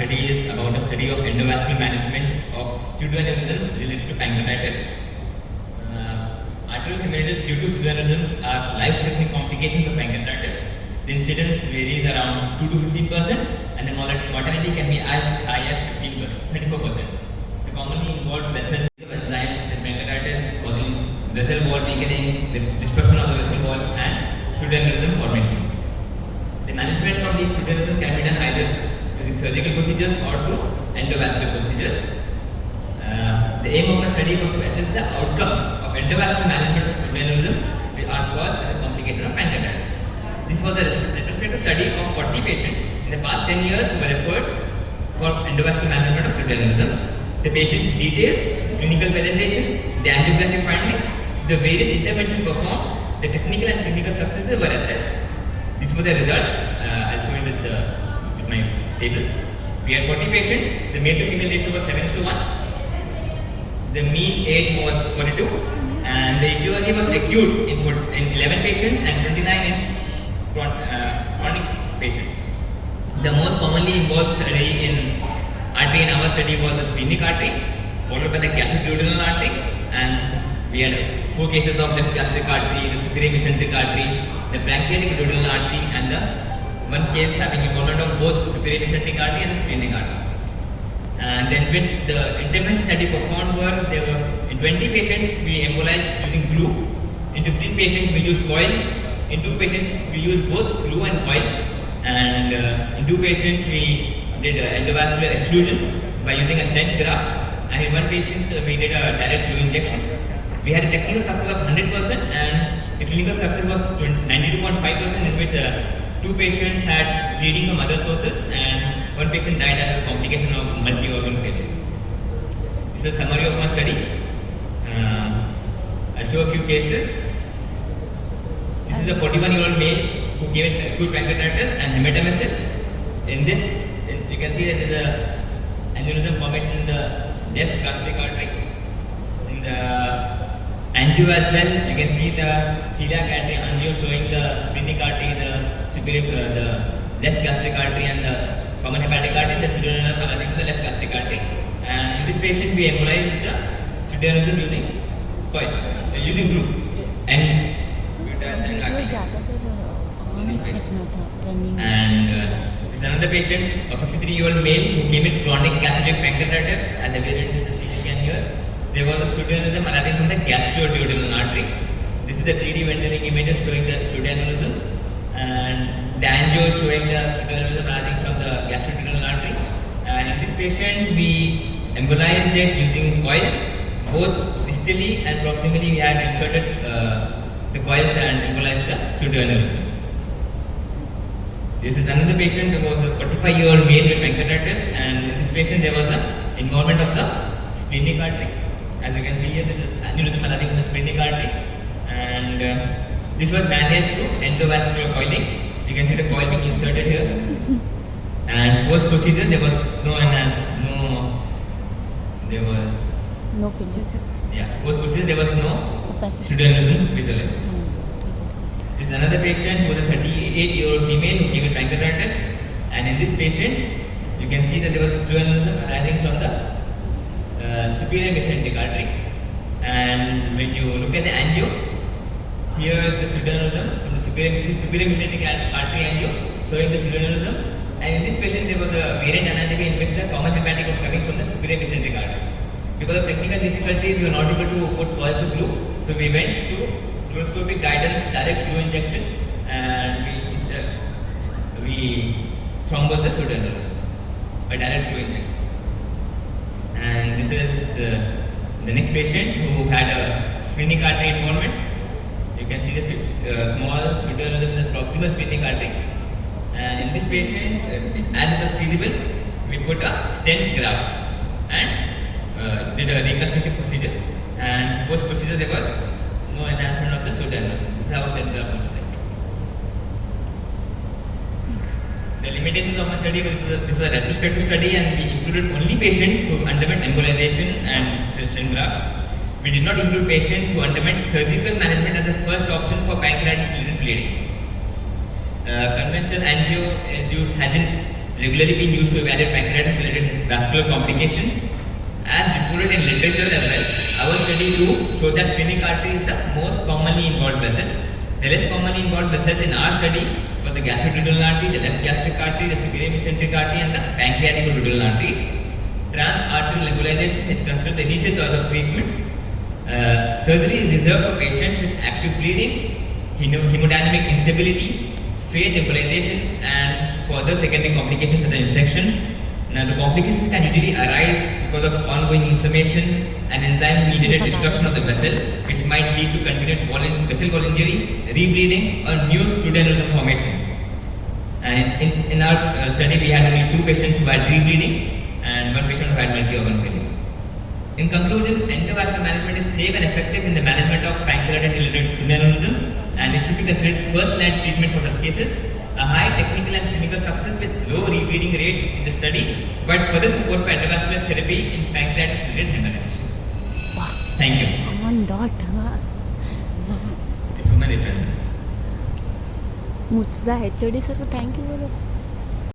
study is about the study of endovascular management of pseudoaneurysms related to pancreatitis. Arterial hemorrhages due to pseudoaneurysms are life-threatening complications of pancreatitis. The incidence varies around 2 to 15%, and the mortality can be as high as 34%. The commonly involved vessel enzymes in pancreatitis causing vessel wall weakening, dispersion of the vessel wall, and pseudoaneurysm formation. The management of these pseudoaneurysms can be done either using surgical procedures or through endovascular procedures. The aim of the study was to assess the outcome of endovascular management of pseudoaneurysms which are caused as a complication of pancreatitis. This was a retrospective study of 40 patients in the past 10 years who were referred for endovascular management of pseudoaneurysms. The patient's details, clinical presentation, the angiographic findings, the various interventions performed, the technical and clinical successes were assessed. These were the results. I'll show you with my tables. We had 40 patients. The male to female ratio was 7:1. The mean age was 42, and the etiology was acute in 11 patients and 29 in chronic patients. The most commonly involved study in artery in our study was the splenic artery, followed by the gastroduodenal artery, and we had 4 cases of left gastric artery, the superior mesenteric artery, the pancreatic duodenal artery, and the 1 case having involvement of both superior mesenteric artery and the splenic artery. And then with the intervention study performed there were in 20 patients we embolized using glue, in 15 patients we used coils, in 2 patients we used both glue and coil, and in 2 patients we did endovascular exclusion by using a stent graft, and in 1 patient we did a direct glue injection. We had a technical success of 100% and the clinical success was 92.5%, in which 2 patients had bleeding from other sources and 1 patient died as a complication of multi-organ failure. This is a summary of my study. I'll show a few cases. This is a 41-year-old male who came with acute pancreatitis and hematemesis. In this, you can see that there is an aneurysm formation in the left gastric artery. In the angio as well, you can see the celiac artery angio showing the splenic artery, the left gastric artery, and the common hepatic artery, the pseudoaneurysm arising from the left gastric artery. And in this patient, we embolized the pseudoaneurysm using coil, using glue. And this is another patient, a 53-year-old male who came with chronic gastric pancreatitis, as evident in the CT scan here. There was a pseudoaneurysm arising from the gastroduodenal artery. This is the 3D rendering images showing the pseudoaneurysm, and the angio showing the pseudoaneurysm arising from the gastroduodenal artery. And in this patient, we embolized it using coils, both distally and proximally. We had inserted the coils and embolized the pseudoaneurysm. This is another patient who was a 45-year-old male with pancreatitis, and in this patient there was an involvement of the splenic artery. As you can see here, this is aneurysm arising from the splenic artery, and this was managed through endovascular coiling. You can see the coil being inserted here. And post procedure there was no fillers. Yeah, post procedure there was no pseudoaneurysm visualized. This is another patient who was a 38-year-old female who came with pancreatitis, and in this patient you can see that there was pseudoaneurysm arising from the superior mesenteric artery. And when you look at the angio, here the pseudoaneurysm from the superior mesenteric artery angio showing the pseudoaneurysm, and in this patient there was a variant anatomy in which the common hepatic was coming from the superior mesenteric artery. Because of technical difficulties, we were not able to put coils of glue, so we went to fluoroscopic guidance direct glue injection, and we thrombosed the pseudoaneurysm by direct glue injection. And this is the next patient who had a splenic artery involvement. You can see the small pseudoaneurysm in the proximal splenic artery. And in this patient, as it was feasible, we put a stent graft and did a reconstructive procedure. And post procedure there was no enhancement of the pseudoaneurysm. This is how stent graft looks like. The limitations of my study was this was a retrospective study, and we included only patients who underwent embolization and stent graft. We did not include patients who underwent surgical management as the first option for pancreatitis-related bleeding. Conventional angio has been regularly being used to evaluate pancreatitis vascular complications. As reported in literature as well, our study too showed that splenic artery is the most commonly involved vessel. The less commonly involved vessels in our study were the gastroduodenal artery, the left gastric artery, the superior-mesenteric artery, and the pancreaticoduodenal arteries. Trans-arterial embolization is considered the initial choice of treatment. Surgery is reserved for patients with active bleeding, hemodynamic instability, faint embolization, and for other secondary complications such as infection. Now, the complications can usually arise because of ongoing inflammation and enzyme-mediated destruction of the vessel, which might lead to continued vessel wall injury, rebleeding, or new pseudoaneurysm formation. And in our study, we had only 2 patients who had rebleeding and 1 patient who had multi-organ failure. In conclusion, endovascular management is safe and effective in the management of pancreatic-related pseudoaneurysms, and it should be considered first-line treatment for such cases. A high technical and clinical success with low rebleeding rates in the study, but further support for endovascular therapy in pancreatic-related hemorrhage. Wow. Thank you. On dot. So many references. तुझा HOD sir को thank you बोलो.